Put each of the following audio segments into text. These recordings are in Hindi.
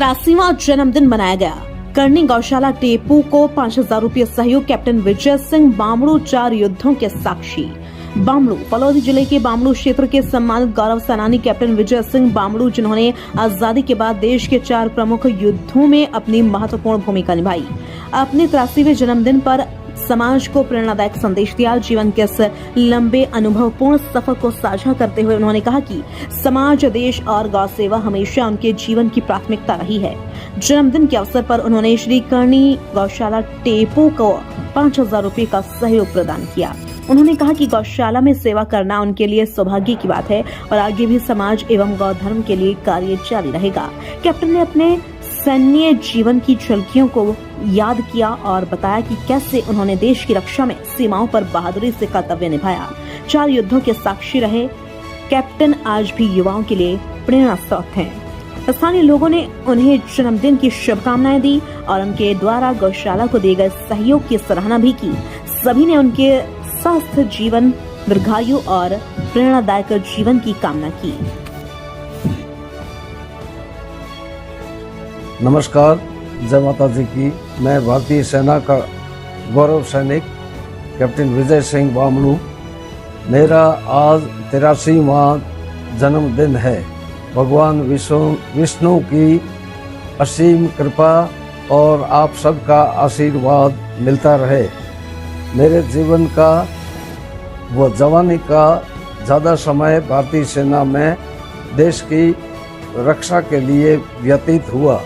83वां जन्मदिन मनाया गया। करनी गौशाला टेपू को 5,000 रुपये सहयोग। कैप्टन विजय सिंह बामड़ू 4 युद्धों के साक्षी। बामड़ू फलौदी जिले के बामड़ू क्षेत्र के सम्मानित गौरव सेनानी कैप्टन विजय सिंह बामड़ू, जिन्होंने आजादी के बाद देश के 4 प्रमुख युद्धों में अपनी महत्वपूर्ण भूमिका निभाई, अपने 83वें जन्मदिन पर समाज को प्रेरणादायक संदेश दिया। जीवन के इस लंबे अनुभवपूर्ण सफर को साझा करते हुए उन्होंने कहा कि समाज, देश और गौ सेवा हमेशा उनके जीवन की प्राथमिकता रही है। जन्मदिन के अवसर पर उन्होंने श्री करनी गौशाला टेपू को 5,000 रुपये का सहयोग प्रदान किया। उन्होंने कहा कि गौशाला में सेवा करना उनके लिए सौभाग्य की बात है और आगे भी समाज एवं गौ धर्म के लिए कार्य जारी रहेगा। कैप्टन ने अपने सैन्य जीवन की झलकियों को याद किया और बताया कि कैसे उन्होंने देश की रक्षा में सीमाओं पर बहादुरी से कर्तव्य निभाया। 4 युद्धों के साक्षी रहे कैप्टन आज भी युवाओं के लिए प्रेरणा स्रोत हैं। स्थानीय लोगों ने उन्हें जन्मदिन की शुभकामनाएं दी और उनके द्वारा गौशाला को दिए गए सहयोग की सराहना भी की। सभी ने उनके स्वस्थ जीवन, दीर्घायु और प्रेरणादायक जीवन की कामना की। नमस्कार, जय माता जी की। मैं भारतीय सेना का गौरव सैनिक कैप्टन विजय सिंह बामड़ू। मेरा आज 83वां जन्मदिन है। भगवान विष्णु की असीम कृपा और आप सबका आशीर्वाद मिलता रहे। मेरे जीवन का व जवानी का ज़्यादा समय भारतीय सेना में देश की रक्षा के लिए व्यतीत हुआ।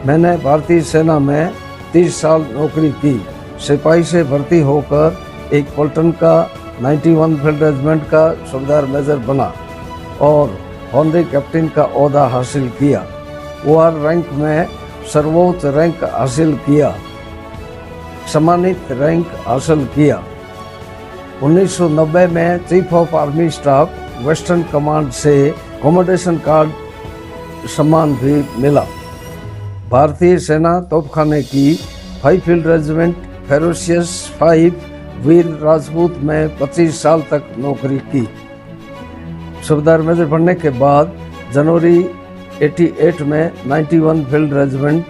मैंने भारतीय सेना में 30 साल नौकरी की। सिपाही से भर्ती होकर एक पलटन का 91 फील्ड रेजिमेंट का सूबेदार मेजर बना और ऑनरी कैप्टन का ओहदा हासिल किया। OR रैंक में सर्वोच्च रैंक हासिल किया, सम्मानित रैंक हासिल किया। 1990 में chief of army staff western command से कॉमोडेशन कार्ड सम्मान भी मिला। भारतीय सेना तोपखाने की 5 फील्ड रेजिमेंट फेरोशियस 5 वीर राजपूत में 25 साल तक नौकरी की। सूबेदार मेजर बनने के बाद जनवरी 88 में 91 फील्ड रेजिमेंट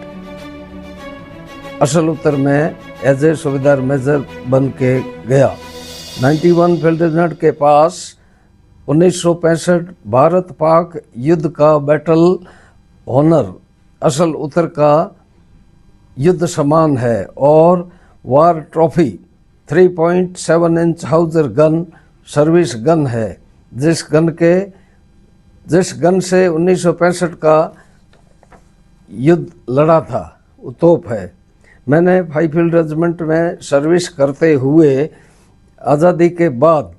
असल उत्तर में एज ए सूबेदार मेजर बन के गया। 91 फील्ड रेजिमेंट के पास 1965 भारत पाक युद्ध का बैटल ऑनर असल उत्तर का युद्ध सम्मान है और war trophy 3.7 inch howitzer gun service gun है, जिस गन से 1965 का युद्ध लड़ा था वो तोप है। मैंने 5 फील्ड रेजिमेंट में सर्विस करते हुए आज़ादी के बाद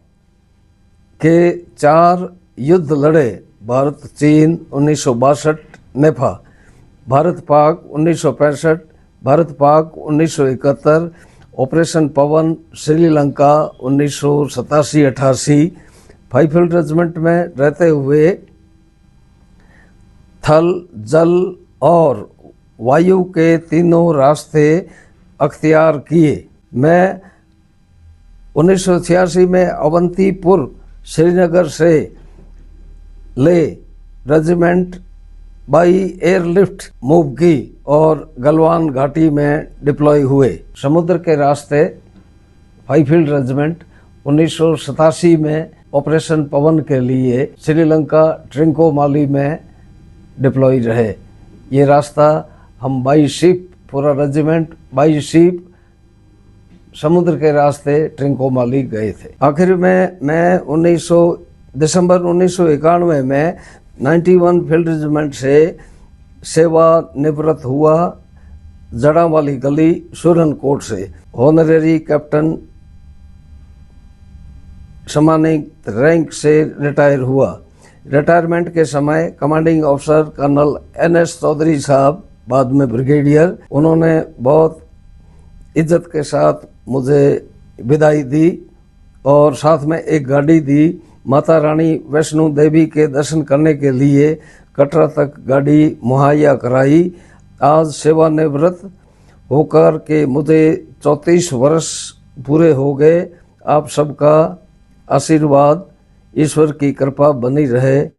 के 4 युद्ध लड़े। भारत चीन 1962, नेफा, भारत पाक 1965, भारत पाक 1971, ऑपरेशन पवन श्रीलंका 1987-88। 5 फील्ड रेजिमेंट में रहते हुए थल, जल और वायु के तीनों रास्ते अख्तियार किए। मैं 1986 में अवंतीपुर श्रीनगर से ले रेजिमेंट बाई एयरलिफ्ट मूव की और गलवान घाटी में डिप्लॉय हुए। समुद्र के रास्ते 5 फील्ड रेजिमेंट 1987 में ऑपरेशन पवन के लिए श्रीलंका ट्रिंकोमाली में डिप्लॉय रहे। ये रास्ता हम बाई शिप, पूरा रेजिमेंट बाई शिप समुद्र के रास्ते ट्रिंकोमाली गए थे। आखिर में मैं दिसंबर 1991 में 91 फील्ड रेजिमेंट से सेवानिवृत्त हुआ, जड़ा वाली गली सुरनकोट से। ऑनरेरी कैप्टन सम्मानित रैंक से रिटायर हुआ। रिटायरमेंट के समय commanding officer colonel NS Chaudhary साहब, बाद में ब्रिगेडियर, उन्होंने बहुत इज्जत के साथ मुझे विदाई दी और साथ में एक गाड़ी दी। माता रानी वैष्णो देवी के दर्शन करने के लिए कटरा तक गाड़ी मुहैया कराई। आज सेवानिवृत्त होकर के मुझे 34 वर्ष पूरे हो गए। आप सबका आशीर्वाद, ईश्वर की कृपा बनी रहे।